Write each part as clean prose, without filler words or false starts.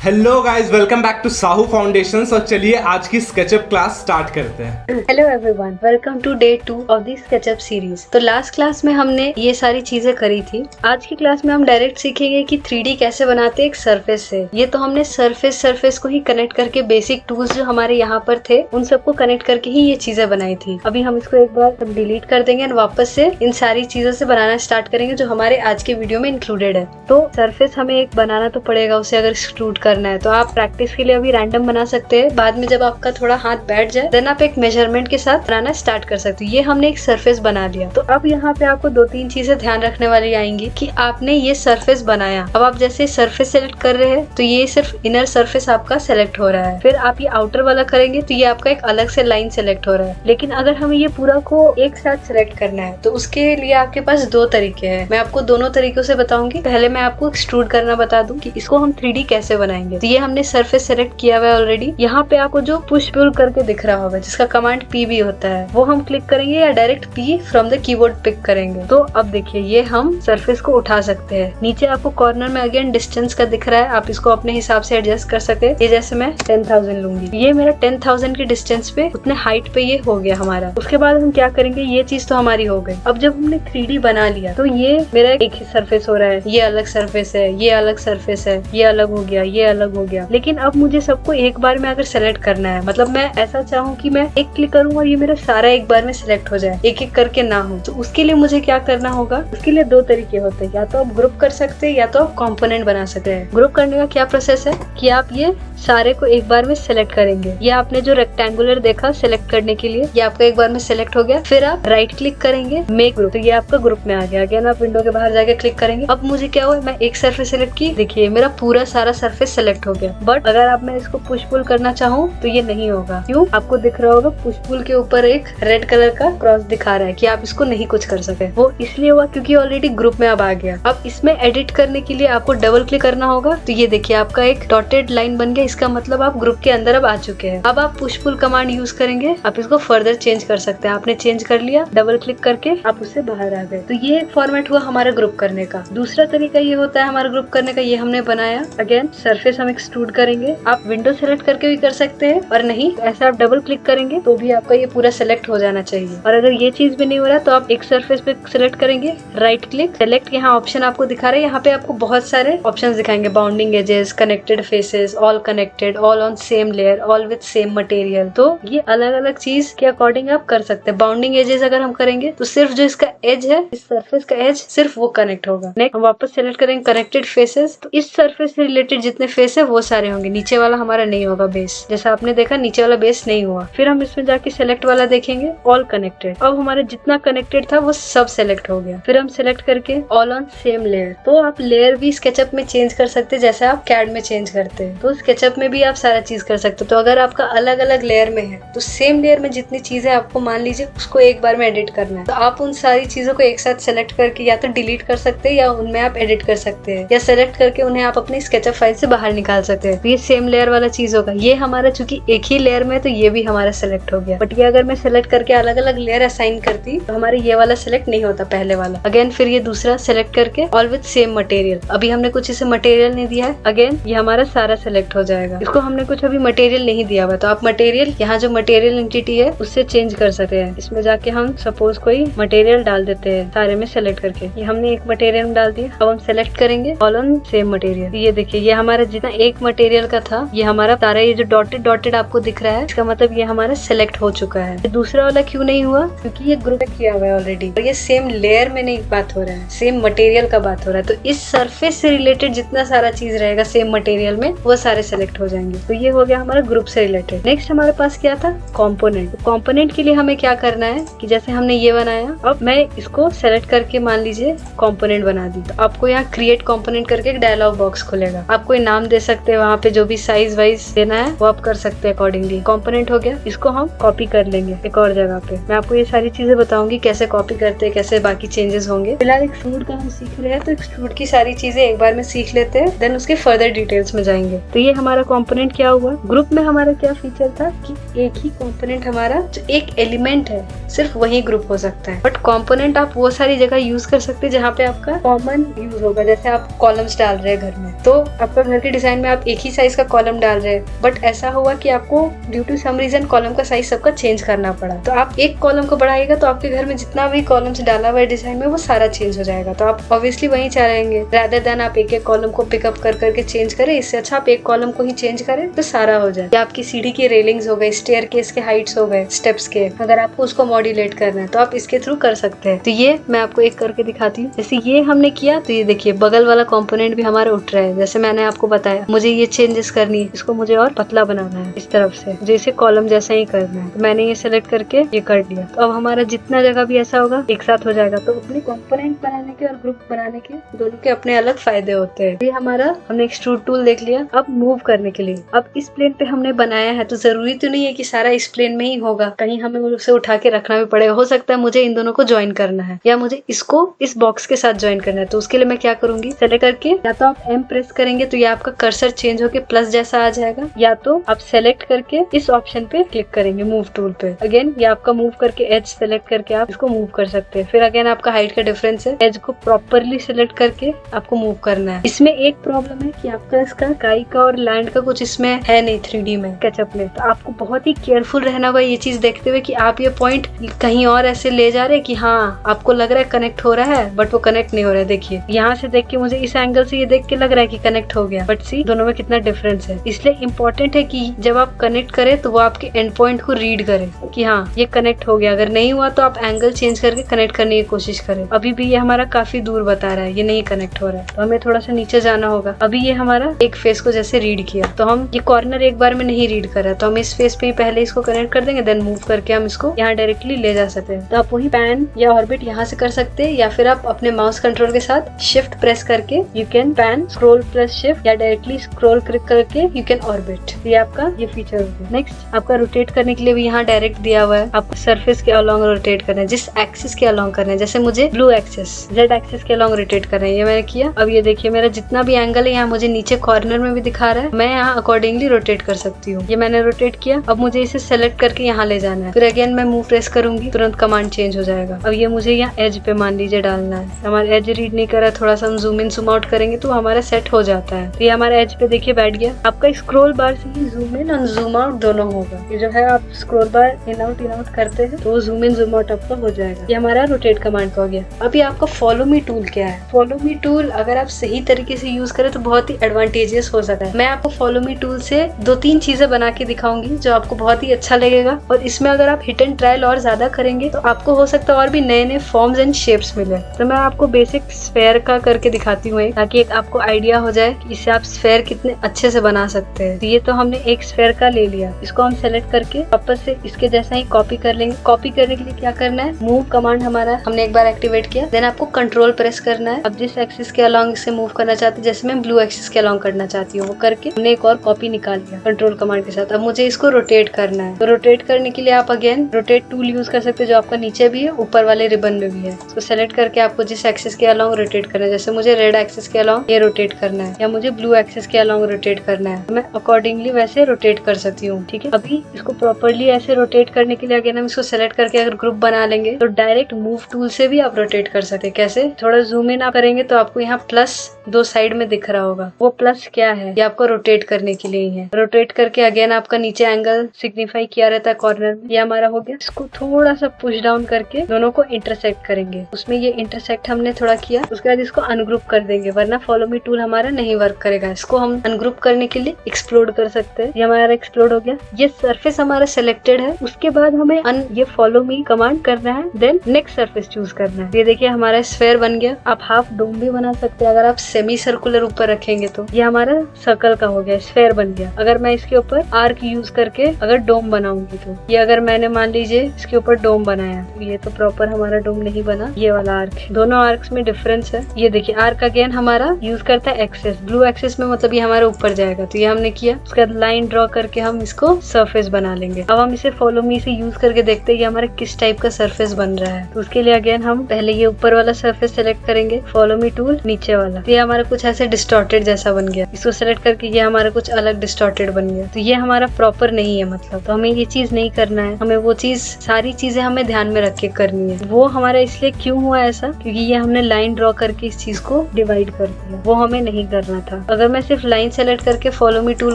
Hello guys, welcome back to Sahu foundations. और चलिए आज की स्केचअप क्लास स्टार्ट करते हैं। Hello everyone, welcome to day 2 of the SketchUp series. तो लास्ट क्लास में हमने ये सारी चीजें करी थी। आज की क्लास में हम डायरेक्ट सीखेंगे कि 3D कैसे बनाते हैं एक सरफेस से। ये तो हमने सरफेस को ही कनेक्ट करके बेसिक टूल्स जो हमारे यहाँ पर थे उन सबको कनेक्ट करके ही ये चीजें बनाई थी। अभी हम इसको एक बार सब डिलीट कर देंगे और वापस से इन सारी चीजों से बनाना स्टार्ट करेंगे जो हमारे आज के वीडियो में इंक्लूडेड है। तो सरफेस हमें एक बनाना तो पड़ेगा, उसे अगर एक्सट्रूड करना है तो आप प्रैक्टिस के लिए अभी रैंडम बना सकते हैं। बाद में जब आपका थोड़ा हाथ बैठ जाए देन आप एक मेजरमेंट के साथ बनाना स्टार्ट कर सकते हो। ये हमने एक सरफेस बना लिया। तो अब यहाँ पे आपको 2-3 चीजें ध्यान रखने वाली आएंगी कि आपने ये सरफेस बनाया। अब आप जैसे सरफेस सेलेक्ट कर रहे हैं तो ये सिर्फ इनर सरफेस आपका सेलेक्ट हो रहा है। फिर आप ये आउटर वाला करेंगे तो ये आपका एक अलग से लाइन सेलेक्ट हो रहा है। लेकिन अगर हमें ये पूरा को एक साथ सेलेक्ट करना है तो उसके लिए आपके पास 2 तरीके हैं। मैं आपको दोनों तरीकों से बताऊंगी। पहले मैं आपको एक्सट्रूड करना बता दूं कि इसको हम 3D कैसे बनाएंगे। तो ये हमने सरफेस सेलेक्ट किया हुआ है ऑलरेडी। यहाँ पे आपको जो पुश पुल करके दिख रहा होगा जिसका कमांड P भी होता है वो हम क्लिक करेंगे या direct P from the keyboard pick करेंगे। तो अब देखिए ये हम सरफेस को उठा सकते हैं। नीचे आपको कॉर्नर में अगेन डिस्टेंस का दिख रहा है, आप इसको अपने हिसाब से एडजस्ट कर सकते हैं। ये जैसे मैं 10,000 लूंगी, ये मेरा 10,000 की डिस्टेंस पे उतने हाइट पे ये हो गया हमारा। उसके बाद हम क्या करेंगे, ये चीज तो हमारी हो गई। अब जब हमने 3D बना लिया तो ये मेरा एक ही सरफेस हो रहा है, ये अलग सरफेस है, ये अलग सरफेस है, ये अलग हो गया, ये अलग हो गया। लेकिन अब मुझे सबको एक बार में अगर सेलेक्ट करना है, मतलब मैं ऐसा चाहूँ कि मैं एक क्लिक करूँ और ये मेरा सारा एक बार में सिलेक्ट हो जाए, एक एक करके ना हो, तो उसके लिए मुझे क्या करना होगा। उसके लिए 2 तरीके होते हैं, या तो आप ग्रुप कर सकते हैं या तो आप कंपोनेंट बना सकते हैं। ग्रुप करने का क्या प्रोसेस है कि आप ये सारे को एक बार में सिलेक्ट करेंगे। ये आपने जो रेक्टेंगुलर देखा सिलेक्ट करने के लिए, ये आपका एक बार में सिलेक्ट हो गया। फिर आप राइट क्लिक करेंगे मेक ग्रुप, तो ये आपका ग्रुप में आ गया। अगेन आप विंडो के बाहर जाके क्लिक करेंगे। अब मुझे क्या हुआ, मैं एक सरफेस सिलेक्ट की, देखिए मेरा पूरा सारा सरफेस सिलेक्ट हो गया। बट अगर आप मैं इसको पुश पुल करना चाहूँ तो ये नहीं होगा। क्यों? आपको दिख रहा होगा पुश पुल के ऊपर एक रेड कलर का क्रॉस दिखा रहा है कि आप इसको नहीं कुछ कर सके। वो इसलिए हुआ क्योंकि ऑलरेडी ग्रुप में अब आ गया। अब इसमें एडिट करने के लिए आपको डबल क्लिक करना होगा। तो ये देखिए आपका एक डॉटेड लाइन बन गया, इसका मतलब आप ग्रुप के अंदर अब आ चुके हैं। अब आप पुश पुल कमांड यूज करेंगे, आप इसको फर्दर चेंज कर सकते हैं। आपने चेंज कर लिया, डबल क्लिक करके आप उससे बाहर आ गए। तो ये एक फॉर्मेट हुआ हमारा ग्रुप करने का। दूसरा तरीका ये होता है हमारा ग्रुप करने का, ये हमने बनाया। अगेन सरफेस हम एक्सट्रूड करेंगे, आप विंडो सेलेक्ट करके भी कर सकते हैं और नहीं ऐसा आप डबल क्लिक करेंगे तो भी आपका ये पूरा सेलेक्ट हो जाना चाहिए। और अगर ये चीज भी नहीं हो रहा तो आप एक सरफेस पे सेलेक्ट करेंगे, राइट क्लिक सेलेक्ट, यहाँ ऑप्शन आपको दिखा रहा है। यहाँ पे आपको बहुत सारे ऑप्शन दिखाएंगे, bounding edges, connected faces, all connected, all on same layer, all with same material. तो ये अलग अलग चीज के अकॉर्डिंग आप कर सकते हैं। बाउंडिंग एजेस अगर हम करेंगे तो सिर्फ जो इसका एज है, इस सरफेस का एज सिर्फ वो कनेक्ट होगा। नेक्स्ट हम वापस सेलेक्ट करेंगे कनेक्टेड फेसेस, तो इस सरफेस से रिलेटेड जितने फेस है वो सारे होंगे, नीचे वाला हमारा नहीं होगा बेस। जैसा आपने देखा नीचे वाला बेस नहीं हुआ। फिर हम इसमें जाके सेलेक्ट वाला देखेंगे, ऑल कनेक्टेड। अब हमारा जितना कनेक्टेड था वो सब सेलेक्ट हो गया। फिर हम सेलेक्ट करके ऑल ऑन सेम लेयर, तो आप लेयर भी स्केचअप में चेंज कर सकते हैं जैसे आप कैड में चेंज करते हैं। तो स्केचअप में भी आप सारा चीज कर सकते हो। तो अगर आपका अलग अलग लेयर में है तो सेम लेयर में जितनी चीजें आपको मान लीजिए उसको एक बार में एडिट करना है, तो आप उन सारी चीजों को एक साथ सेलेक्ट करके या तो डिलीट कर सकते हैं या उनमें आप एडिट कर सकते हैं, या सेलेक्ट करके उन्हें आप अपनी स्केचअप फाइल से बाहर निकाल सकते हैं। तो ये सेम लेयर वाला चीज होगा। ये हमारा चूंकि एक ही लेयर में तो ये भी हमारा सेलेक्ट हो गया। बट ये अगर मैं सेलेक्ट करके अलग अलग लेयर असाइन करती तो हमारे ये वाला सेलेक्ट नहीं होता, पहले वाला। अगेन फिर ये दूसरा सेलेक्ट करके ऑल विद सेम मटेरियल, अभी हमने कुछ इसे मटेरियल नहीं दिया है, अगेन ये हमारा सारा सेलेक्ट हो जाएगा। इसको हमने कुछ अभी मटेरियल नहीं दिया हुआ, तो आप मटेरियल यहाँ जो मटेरियल एंटिटी है उससे चेंज कर सकते हैं। इसमें जाके हम सपोज कोई मटेरियल डाल देते हैं सारे में सेलेक्ट करके। ये हमने एक मटेरियल डाल दिया। अब हम सेलेक्ट करेंगे ऑल ऑन सेम मटेरियल। ये देखिए ये हमारा जितना एक मटेरियल का था ये हमारा सारा, ये जो डॉटेड डॉटेड आपको दिख रहा है इसका मतलब ये हमारा सेलेक्ट हो चुका है। दूसरा वाला क्यों नहीं हुआ, क्योंकि ये ग्रुप किया हुआ है ऑलरेडी और ये सेम लेयर में नहीं बात हो रहा है, सेम मटेरियल का बात हो रहा है। तो इस सरफेस से रिलेटेड जितना सारा चीज रहेगा सेम मटेरियल में वो सारे सेलेक्ट हो जाएंगे। तो ये हो गया हमारा ग्रुप से रिलेटेड। नेक्स्ट हमारे पास क्या था, कंपोनेंट। तो कंपोनेंट के लिए हमें क्या करना है कि जैसे हमने ये बनाया, अब मैं इसको सेलेक्ट करके मान लीजिए कंपोनेंट बना दी। तो आपको यहाँ क्रिएट कंपोनेंट करके एक डायलॉग बॉक्स खुलेगा। आप कोई नाम दे सकते हैं, वहाँ पे जो भी साइज वाइज देना है वो आप कर सकते हैं अकॉर्डिंगली। कंपोनेंट हो गया, इसको हम कॉपी कर लेंगे एक और जगह पे। मैं आपको ये सारी चीजें बताऊंगी कैसे कॉपी करते हैं, कैसे बाकी चेंजेस होंगे। फिलहाल एक्सट्रूड का हम सीख रहे हैं तो एक्सट्रूड की सारी चीजें एक बार में सीख लेते हैं, देन उसके फर्दर डिटेल्स में जाएंगे। तो ये हमारा हमारा कंपोनेंट क्या हुआ, ग्रुप में हमारा क्या फीचर था कि एक ही कंपोनेंट हमारा जो एक एलिमेंट है सिर्फ वही ग्रुप हो सकता है, बट कंपोनेंट आप वो सारी जगह यूज कर सकते हैं जहाँ पे आपका कॉमन यूज होगा। जैसे आप कॉलम्स डाल रहे हैं घर में, तो आपका घर के डिजाइन में आप एक ही साइज का कॉलम डाल रहे हैं, बट ऐसा हुआ कि आपको due to some reason column का साइज सबका चेंज करना पड़ा, तो आप एक कॉलम को बढ़ाइएगा तो आपके घर में जितना भी कॉलम्स डाला हुआ है डिजाइन में वो सारा चेंज हो जाएगा। तो आप ऑब्वियसली वही चाहेंगे रादर देन आप एक एक कॉलम को पिकअप कर करके चेंज करें, इससे अच्छा आप एक कॉलम को ही चेंज करें तो सारा हो जाए। या आपकी सीढ़ी की रेलिंग्स हो गए, स्टेयरकेस के हाइट्स हो गए, स्टेप्स के, अगर आपको उसको मॉड्यूलेट करना है तो आप इसके थ्रू कर सकते हैं। तो ये मैं आपको एक करके दिखाती हूँ। जैसे ये हमने किया तो ये देखिए बगल वाला कंपोनेंट भी हमारा उठ रहा है। जैसे मैंने आपको बताया मुझे ये चेंजेस करनी है, इसको मुझे और पतला बनाना है इस तरफ से, जैसे कॉलम जैसा ही करना है, तो मैंने ये सेलेक्ट करके ये कर दिया। तो अब हमारा जितना जगह भी ऐसा होगा एक साथ हो जाएगा। तो अपने कंपोनेंट बनाने के और ग्रुप बनाने के दोनों के अपने अलग फायदे होते हैं। ये हमारा हमने एक्सट्रूड टूल देख लिया। अब मूव करने के लिए, अब इस प्लेन पे हमने बनाया है तो जरूरी तो नहीं है कि सारा इस प्लेन में ही होगा, कहीं हमें उसे उठा के रखना भी पड़ेगा। हो सकता है मुझे इन दोनों को ज्वाइन करना है या मुझे इसको इस बॉक्स के साथ ज्वाइन करना है, तो उसके लिए मैं क्या करूंगी, सेलेक्ट करके या तो आप M प्रेस करेंगे तो ये आपका कर्सर चेंज होके प्लस जैसा आ जाएगा, या तो आप सेलेक्ट करके इस ऑप्शन पे क्लिक करेंगे मूव टूल पे। अगेन ये आपका मूव करके एज सेलेक्ट करके आप इसको मूव कर सकते हैं। फिर अगेन आपका हाइट का डिफरेंस है, एज को प्रॉपरली सिलेक्ट करके आपको मूव करना है। इसमें एक प्रॉब्लम है कि आपका इसका स्काई का और लैंड का कुछ इसमें है नहीं 3D में स्केचअप में, तो आपको बहुत ही केयरफुल रहना होगा ये चीज देखते हुए कि आप ये पॉइंट कहीं और ऐसे ले जा रहे हैं कि हाँ आपको लग रहा है कनेक्ट हो रहा है बट वो कनेक्ट नहीं हो रहा है। देखिए यहाँ से देख के मुझे इस एंगल से ये देख के लग रहा है कि कनेक्ट हो गया, बट सी दोनों में कितना डिफरेंस है। इसलिए इम्पोर्टेंट है कि जब आप कनेक्ट करें तो वो आपके एंड पॉइंट को रीड करे कि हाँ ये कनेक्ट हो गया। अगर नहीं हुआ तो आप एंगल चेंज करके कनेक्ट करने की कोशिश करें। अभी भी ये हमारा काफी दूर बता रहा है, ये नहीं कनेक्ट हो रहा है, तो हमें थोड़ा सा नीचे जाना होगा। अभी ये हमारा एक फेस को जैसे रीड किया, तो हम ये कॉर्नर एक बार में नहीं रीड कर रहा, तो हम इस फेस पे ही पहले इसको कनेक्ट कर देंगे, देन मूव करके हम इसको यहाँ डायरेक्टली ले जा सकते हैं। तो आप वही पैन या ऑर्बिट यहाँ से कर सकते हैं, या फिर आप अपने माउस कंट्रोल के साथ शिफ्ट प्रेस करके you can pan, scroll plus shift, या डायरेक्टली स्क्रॉल क्लिक करके यू कैन ऑर्बिट। ये आपका ये फीचर हो गया। नेक्स्ट आपका रोटेट करने के लिए भी यहाँ डायरेक्ट दिया हुआ है, आपको सरफेस के अलोंग रोटेट करना है, जिस एक्सिस के अलोंग करना है। जैसे मुझे ब्लू एक्सिस जेड एक्सिस के अलोंग रोटेट करना है, ये मैंने किया। अब ये देखिए मेरा जितना भी एंगल है यहाँ मुझे नीचे कॉर्नर में भी दिखा रहा है, मैं यहाँ अकॉर्डिंगली रोटेट कर सकती हूँ। ये मैंने रोटेट किया। अब मुझे इसे सेलेक्ट करके यहाँ ले जाना है, फिर अगेन मैं मूव प्रेस करूंगी, तुरंत कमांड चेंज हो जाएगा। अब ये मुझे यहाँ एज पे मान लीजिए डालना है, हमारा एज रीड नहीं कर रहा, थोड़ा सा हम जूम इन जूम आउट करेंगे तो हमारा सेट हो जाता है। ये हमारा एज पे देखिए बैठ गया। आपका स्क्रॉल बार से ही जूम इन और जूम आउट दोनों होगा। ये जो है आप स्क्रॉल बार इन आउट करते हैं तो जूम इन जूम आउट आपका हो जाएगा। ये हमारा रोटेट कमांड का हो गया। अभी आपका फॉलो मी टूल क्या है। फॉलो मी टूल अगर आप सही तरीके से यूज करें तो बहुत ही एडवांटेजियस हो सकता है। मैं आपको फॉलो मी टूल से 2-3 चीजें बना के दिखाऊंगी जो आपको बहुत ही अच्छा लगेगा, और इसमें अगर आप हिट एंड ट्रायल और ज्यादा करेंगे तो आपको हो सकता है और भी नए नए फॉर्म्स एंड शेप्स मिले। तो मैं आपको बेसिक स्फेयर का करके दिखाती हूँ ताकि एक आपको आइडिया हो जाए कि इससे आप स्फेयर कितने अच्छे से बना सकते हैं। तो ये तो हमने एक स्फेयर का ले लिया, इसको हम सेलेक्ट करके वापस से इसके जैसा ही कॉपी कर लेंगे। कॉपी करने के लिए क्या करना है, मूव कमांड हमारा हमने एक बार एक्टिवेट किया, देन आपको कंट्रोल प्रेस करना है। अब जिस एक्सिस के अलोंग इसे मूव करना चाहते हैं, जैसे मैं ब्लू एक्सिस के अलोंग करना चाहती हूँ, वो करके हमने एक और कॉपी निकाल लिया कंट्रोल कमांड के साथ। अब मुझे इसको रोटेट करना है, तो रोटेट करने के लिए आप अगेन रोटेट टूल यूज कर सकते हैं जो आपका नीचे भी है ऊपर वाले रिबन में भी है। इसको सेलेक्ट करके आपको जिस एक्सिस के अलोंग रोटेट करना है, जैसे मुझे रेड एक्सिस के अलोंग ये रोटेट करना है या मुझे ब्लू एक्सिस के अलोंग रोटेट करना है, तो मैं अकॉर्डिंगली वैसे रोटेट कर सकती हूँ। ठीक है, अभी इसको प्रॉपर्ली ऐसे रोटेट करने के लिए अगेन हम इसको सेलेक्ट करके अगर ग्रुप बना लेंगे तो डायरेक्ट मूव टूल से भी आप रोटेट कर सकते हैं। कैसे, थोड़ा जूम इन आप करेंगे तो आपको यहाँ प्लस 2 साइड में दिख रहा होगा, वो प्लस क्या है, ये आपको रोटेट करने के लिए ही है। रोटेट करके अगेन आपका नीचे एंगल सिग्निफाई किया रहता है कॉर्नर में, ये हमारा हो गया। इसको थोड़ा सा पुश डाउन करके दोनों को इंटरसेक्ट करेंगे, उसमें ये इंटरसेक्ट हमने थोड़ा किया, उसके बाद इसको अनग्रुप कर देंगे, वरना फॉलो मी टूल हमारा नहीं वर्क करेगा। इसको हम अनग्रुप करने के लिए एक्सप्लोड कर सकते हैं, ये हमारा एक्सप्लोड हो गया। ये सरफेस हमारा सिलेक्टेड है, उसके बाद हमें ये फॉलो मी कमांड करना है, देन नेक्स्ट सरफेस चूज करना है। ये देखिए हमारा स्फेयर बन गया। आप हाफ डोम भी बना सकते हैं, अगर आप सेमी सर्कुलर ऊपर रखेंगे तो ये हमारा सर्कल का हो गया, स्फेयर बन गया। अगर मैं इसके ऊपर आर्क यूज करके अगर डोम बनाऊंगी तो ये, अगर मैंने मान लीजिए इसके ऊपर डोम बनाया, ये तो प्रॉपर हमारा डोम नहीं बना, ये वाला आर्क, दोनों आर्क्स में डिफरेंस है। ये देखिए आर्क अगेन हमारा यूज करता है एक्सेस, ब्लू एक्सेस में, मतलब ये हमारे ऊपर जाएगा, तो ये हमने किया। उसके बाद लाइन ड्रॉ करके हम इसको सरफेस बना लेंगे। अब हम इसे फॉलो मी से यूज करके देखते हैं ये हमारा किस टाइप का सरफेस बन रहा है। तो उसके लिए अगेन हम पहले ये ऊपर वाला सरफेस सेलेक्ट करेंगे, फॉलो मी टूल नीचे वाला, तो ये हमारा कुछ ऐसे डिस्टॉर्टेड जैसा बन गया। इसको सेलेक्ट करके ये हमारा कुछ अलग डिस्टॉर्टेड बन गया। तो ये हमारा प्रॉपर नहीं है, मतलब तो हमें ये चीज नहीं करना है। हमें वो चीज, सारी चीजें हमें ध्यान में रख के करनी है। वो हमारा इसलिए क्यों हुआ ऐसा, क्योंकि ये हमने लाइन ड्रॉ करके इस चीज को डिवाइड कर दिया, वो हमें नहीं करना था। अगर मैं सिर्फ लाइन सेलेक्ट करके फॉलो मी टूल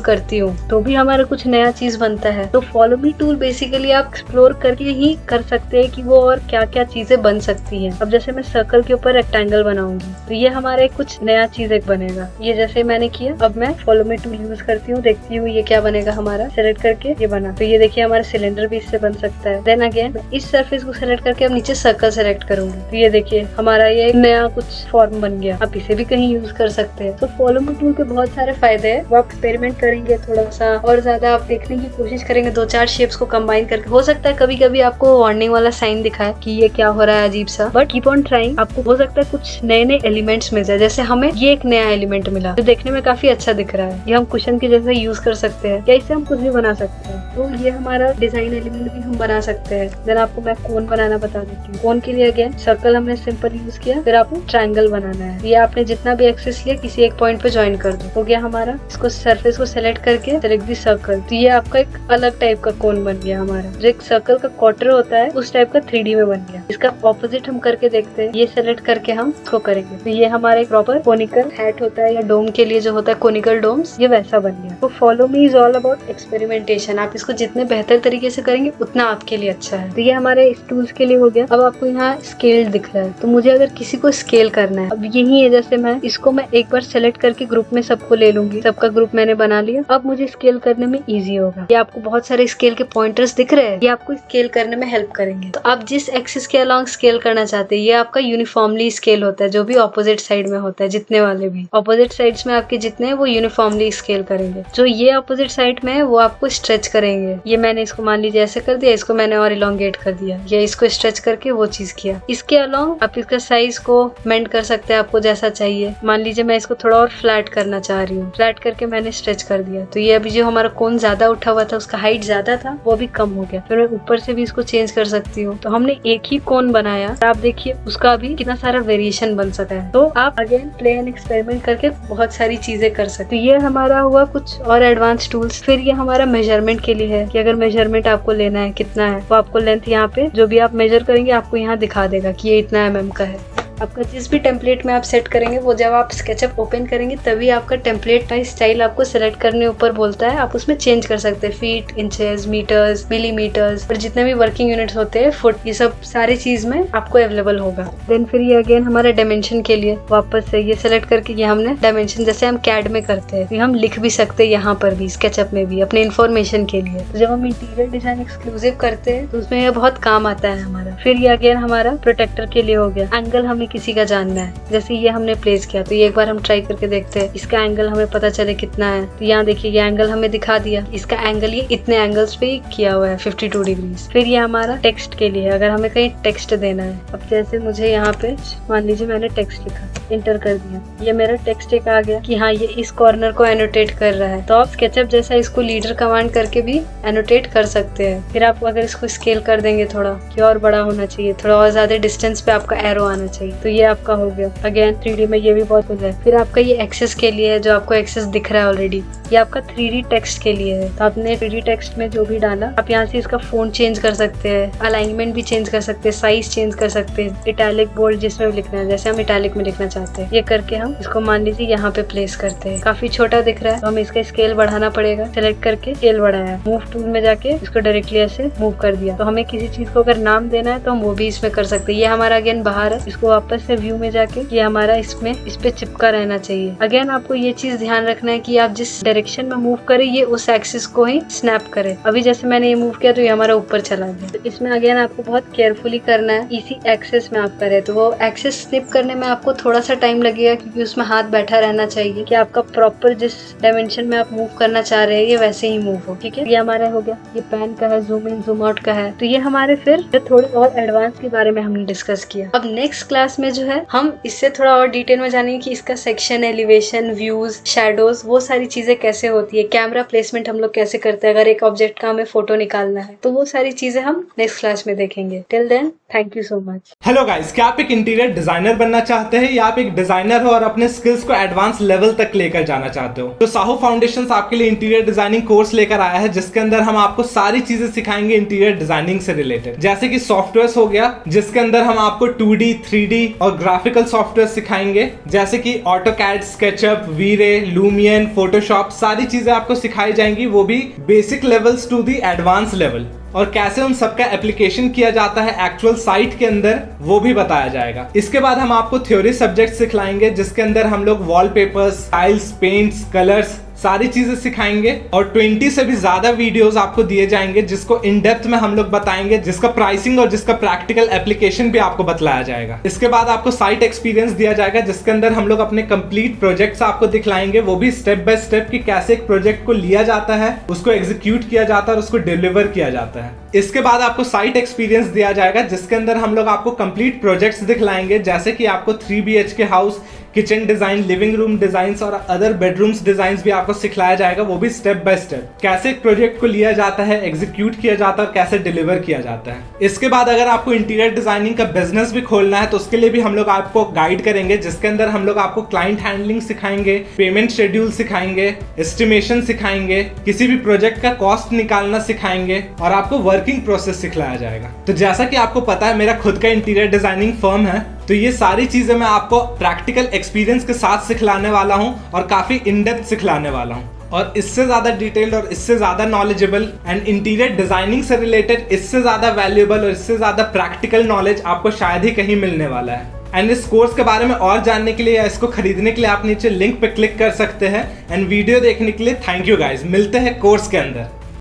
करती हूँ तो भी हमारा कुछ नया चीज बनता है। तो फॉलो मी टूल बेसिकली आप एक्सप्लोर करके ही कर सकते हैं कि वो और क्या क्या चीजें बन सकती है। अब जैसे मैं सर्कल के ऊपर रेक्टेंगल बनाऊंगी तो ये हमारे कुछ नया चीज एक बनेगा। ये जैसे मैंने किया, अब मैं फॉलो मी टूल यूज करती हूँ, देखती हूँ ये क्या बनेगा हमारा। सेलेक्ट करके ये बना, तो ये देखिए हमारा सिलेंडर भी इससे बन सकता है। देन अगेन इस सरफेस को सेलेक्ट करके अब नीचे सर्कल सेलेक्ट करूंगी तो ये देखिए हमारा ये नया कुछ फॉर्म बन गया। आप इसे भी कहीं यूज कर सकते हैं। तो फॉलो मी टूल के बहुत सारे फायदे हैं। वो आप एक्सपेरिमेंट करेंगे थोड़ा सा और ज्यादा आप देखने की कोशिश करेंगे, 2-4 शेप्स को कंबाइन करके। हो सकता है कभी कभी आपको वार्निंग वाला साइन दिखाए कि ये क्या हो रहा है अजीब सा, बट कीप ऑन ट्राइंग। आपको हो सकता है कुछ नए नए एलिमेंट्स मिल जाए। जैसे हमें ये एक नया एलिमेंट मिला जो देखने में काफी अच्छा दिख रहा है। ये हम कुशन के जैसे यूज कर सकते हैं, या इससे हम कुछ भी बना सकते हैं। तो ये हमारा डिजाइन एलिमेंट भी हम बना सकते हैं। देन आपको मैं कोन बनाना बता देती हूँ। कोन के लिए अगेन सर्कल हमने सिंपल यूज किया, फिर आपको ट्रायंगल बनाना है। ये आपने जितना भी एक्सेस लिया किसी एक पॉइंट पे ज्वाइन कर दो, हो गया हमारा। इसको सरफेस को सेलेक्ट करके सेलेक्ट दी सर्कल, तो ये आपका एक अलग टाइप का कोन बन गया हमारा। जो एक सर्कल का क्वार्टर होता है उस टाइप का 3D में बन गया। इसका ऑपोजिट हम करके देखते हैं। ये सेलेक्ट करके हम इसको करेंगे तो ये हमारा एक प्रॉपर कोनिकल हैट होता है, या डोम के लिए जो होता है कोनिकल डोम्स, ये वैसा बन गया। तो follow me is all about experimentation. आप इसको जितने बेहतर तरीके से करेंगे उतना आपके लिए अच्छा है। तो ये हमारे इस टूल्स के लिए हो गया। अब आपको यहाँ स्केल दिख रहा है, तो मुझे अगर किसी को स्केल करना है, अब यही है जैसे मैं इसको एक बार सेलेक्ट करके ग्रुप में सबको ले लूंगी, सबका ग्रुप मैंने बना लिया। अब मुझे स्केल करने में इजी होगा। ये आपको बहुत सारे स्केल के पॉइंटर्स दिख रहे हैं, ये आपको स्केल करने में हेल्प करेंगे। तो आप जिस एक्सिस के अलॉन्ग स्केल करना चाहते हैं, ये आपका यूनिफॉर्मली स्केल होता है, जो भी ऑपोजिट साइड में होता है, जितने वाले भी ऑपोजिट साइड्स में आपके जितने हैं वो यूनिफॉर्मली स्केल करेंगे। जो ये ऑपोजिट साइड में है वो आपको स्ट्रेच करेंगे। ये मैंने इसको मान लीजिए ऐसे कर दिया, इसको मैंने और इलोंगेट कर दिया, या इसको स्ट्रेच करके वो चीज किया। इसके अलॉन्ग आप इसका साइज को मेंट कर सकते हैं आपको जैसा चाहिए। मान लीजिए मैं इसको थोड़ा और फ्लैट करना चाह रही हूँ, फ्लैट करके मैंने स्ट्रेच कर दिया, तो ये अभी जो हमारा कोन ज्यादा उठा हुआ था, उसका हाइट ज्यादा था, वो भी कम हो गया। फिर मैं ऊपर से भी इसको चेंज कर सकती हूँ। तो हमने एक ही कोन बनाया, आप देखिए उसका भी कितना सारा वेरिएशन बन सकता है। तो आप अगेन प्ले एंड एक्सपेरिमेंट करके बहुत सारी चीजें कर सकते। तो ये हमारा हुआ कुछ और एडवांस टूल्स। फिर ये हमारा मेजरमेंट के लिए है कि अगर मेजरमेंट आपको लेना है कितना है, तो आपको लेंथ यहाँ पे जो भी आप मेजर करेंगे आपको यहाँ दिखा देगा कि ये इतना mm का है। आपका जिस भी टेम्पलेट में आप सेट करेंगे वो जब आप स्केचअप ओपन करेंगे तभी आपका टेम्पलेट का स्टाइल आपको सेलेक्ट करने ऊपर बोलता है। आप उसमें चेंज कर सकते हैं, फीट, इंचेस, मीटर्स, मिलीमीटर्स, और जितने भी वर्किंग यूनिट्स होते हैं, फुट, ये सब सारी चीज में आपको अवेलेबल होगा। देन फिर ये अगेन हमारे डायमेंशन के लिए वापस से ये सेलेक्ट करके ये हमने डायमेंशन जैसे हम कैड में करते हैं, हम लिख भी सकते हैं यहाँ पर भी स्केचअप में भी अपने इन्फॉर्मेशन के लिए। तो जब हम इंटीरियर डिजाइन एक्सक्लूसिव करते हैं तो उसमें ये बहुत काम आता है हमारा। फिर ये अगेन हमारा प्रोटेक्टर के लिए हो गया। एंगल हमें किसी का जानना है, जैसे ये हमने प्लेस किया तो ये एक बार हम ट्राई करके देखते हैं, इसका एंगल हमें पता चले कितना है। तो यहाँ देखिए ये एंगल हमें दिखा दिया, इसका एंगल ये इतने एंगल्स पे किया हुआ है 52 डिग्रीज। फिर ये हमारा टेक्स्ट के लिए, अगर हमें कहीं टेक्स्ट देना है, अब जैसे मुझे यहाँ पे मान लीजिए मैंने टेक्स्ट लिखा, इंटर कर दिया, ये मेरा टेक्स्ट एक आ गया कि हाँ ये इस कॉर्नर को एनोटेट कर रहा है। तो आप स्केचअप जैसा इसको लीडर कमांड करके भी एनोटेट कर सकते हैं। फिर आप अगर इसको स्केल कर देंगे थोड़ा कि और बड़ा होना चाहिए, थोड़ा और ज्यादा डिस्टेंस पे आपका एरो आना चाहिए, तो ये आपका हो गया। अगेन 3D में ये भी बहुत कुछ है। फिर आपका ये एक्सेस के लिए है, जो आपको एक्सेस दिख रहा है ऑलरेडी, ये आपका 3D टेक्स्ट के लिए है। तो आपने 3D टेक्स्ट में जो भी डाला, आप यहाँ से इसका फॉन्ट चेंज कर सकते हैं, अलाइनमेंट भी चेंज कर सकते हैं, साइज चेंज कर सकते हैं, इटैलिक बोल्ड जिसमें भी लिखना है, जैसे हम इटैलिक में लिखना चाहते हैं, ये करके हम इसको मान लीजिए यहाँ पे प्लेस करते हैं। काफी छोटा दिख रहा है तो हमें इसका स्केल बढ़ाना पड़ेगा। सेलेक्ट करके स्केल बढ़ाया, मूव टूल में जाके इसको डायरेक्टली ऐसे मूव कर दिया। तो हमें किसी चीज को अगर नाम देना है तो हम वो भी इसमें कर सकते हैं। ये हमारा अगेन बाहर है, इसको वापस से व्यू में जाके ये हमारा इसमें इस पे चिपका रहना चाहिए। अगेन आपको ये चीज ध्यान रखना है कि आप जिस डायरेक्शन में मूव करें ये उस एक्सिस को ही स्नैप करे। अभी जैसे मैंने ये मूव किया तो ये हमारा ऊपर चला गया। तो इसमें अगेन आपको बहुत केयरफुली करना है। इसी एक्सिस में आप करें तो वो एक्सिस स्निप करने में आपको थोड़ा सा टाइम लगेगा, क्योंकि उसमें हाथ बैठा रहना चाहिए कि आपका प्रॉपर जिस डायमेंशन में आप मूव करना चाह रहे हैं ये वैसे ही मूव हो। ठीक है, ये हमारा हो गया। ये पैन का है, जूम इन जूम आउट का है। तो ये हमारे फिर थोड़े और एडवांस के बारे में हमने डिस्कस किया। अब नेक्स्ट क्लास क्लास में जो है हम इससे थोड़ा और डिटेल में जानेंगे कि इसका सेक्शन, एलिवेशन, व्यूज, शैडोज, वो सारी चीजें कैसे होती है, कैमरा प्लेसमेंट हम लोग कैसे करते हैं अगर एक ऑब्जेक्ट का हमें फोटो निकालना है, तो वो सारी चीजें हम नेक्स्ट क्लास में देखेंगे। Till then thank you so much. Hello guys, क्या आप एक इंटीरियर डिजाइनर बनना चाहते हैं या आप एक डिजाइनर हो और अपने स्किल्स को एडवांस लेवल तक लेकर जाना चाहते हो? तो साहू फाउंडेशंस आपके लिए इंटीरियर डिजाइनिंग कोर्स लेकर आया है, जिसके अंदर हम आपको सारी चीजें सिखाएंगे इंटीरियर डिजाइनिंग से रिलेटेड। जैसे कि सॉफ्टवेयर हो गया, जिसके अंदर हम आपको 2D, 3D और ग्राफिकल सॉफ्टवेयर सिखाएंगे, जैसे कि AutoCAD, SketchUp, V Ray, Lumion, Photoshop, सारी चीजें आपको सिखाई जाएंगी, वो भी basic levels to the advance level. और कैसे उन सबका एप्लीकेशन किया जाता है एक्चुअल साइट के अंदर, वो भी बताया जाएगा। इसके बाद हम आपको थ्योरी सब्जेक्ट सिखलाएंगे, जिसके अंदर हम लोग वॉलपेपर्स, टाइल्स, पेंट्स, कलर्स, सारी चीजें सिखाएंगे। और 20 से भी ज्यादा वीडियोस आपको दिए जाएंगे, जिसको इन डेप्थ में हम लोग बताएंगे, जिसका प्राइसिंग और जिसका प्रैक्टिकल एप्लीकेशन भी आपको बतलाया जाएगा। इसके बाद आपको साइट एक्सपीरियंस दिया जाएगा, जिसके अंदर हम लोग अपने कंप्लीट प्रोजेक्ट्स आपको दिखलाएंगे, वो भी स्टेप बाय स्टेप कि कैसे एक प्रोजेक्ट को लिया जाता है, उसको एग्जीक्यूट किया जाता है और उसको डिलीवर किया जाता है। इसके बाद आपको साइट एक्सपीरियंस दिया जाएगा, जिसके अंदर हम लोग आपको कंप्लीट प्रोजेक्ट्स दिखलाएंगे, जैसे कि आपको 3 BHK house, kitchen design, living room design और अदर बेडरूम्स डिजाइन भी आपको सिखलाया जाएगा, वो भी स्टेप बाय स्टेप कैसे एक प्रोजेक्ट को लिया जाता है, एग्जीक्यूट किया जाता है और कैसे डिलीवर किया जाता है। इसके बाद अगर आपको इंटीरियर डिजाइनिंग का बिजनेस भी खोलना है, तो उसके लिए भी हम लोग आपको गाइड करेंगे, जिसके अंदर हम लोग आपको क्लाइंट हैंडलिंग सिखाएंगे, पेमेंट शेड्यूल सिखाएंगे, एस्टिमेशन सिखाएंगे, किसी भी प्रोजेक्ट का कॉस्ट निकालना सिखाएंगे और आपको वर्किंग प्रोसेस सिखलाया जाएगा। तो जैसा कि आपको पता है, मेरा खुद का इंटीरियर डिजाइनिंग फर्म है, तो ये सारी चीजें मैं आपको प्रैक्टिकल एक्सपीरियंस के साथ सिखलाने वाला हूं और काफी इन डेप्थ सिखलाने वाला हूं। और इससे ज्यादा डिटेल्ड और इससे ज्यादा नॉलेजेबल एंड इंटीरियर डिजाइनिंग से रिलेटेड इससे ज्यादा वैल्यूएबल और इससे ज्यादा प्रैक्टिकल नॉलेज आपको शायद ही कहीं मिलने वाला है। एंड इस कोर्स के बारे में और जानने के लिए या इसको खरीदने के लिए आप नीचे लिंक पे क्लिक कर सकते हैं। एंड वीडियो देखने के लिए थैंक यू गाइस। मिलते हैं कोर्स के अंदर।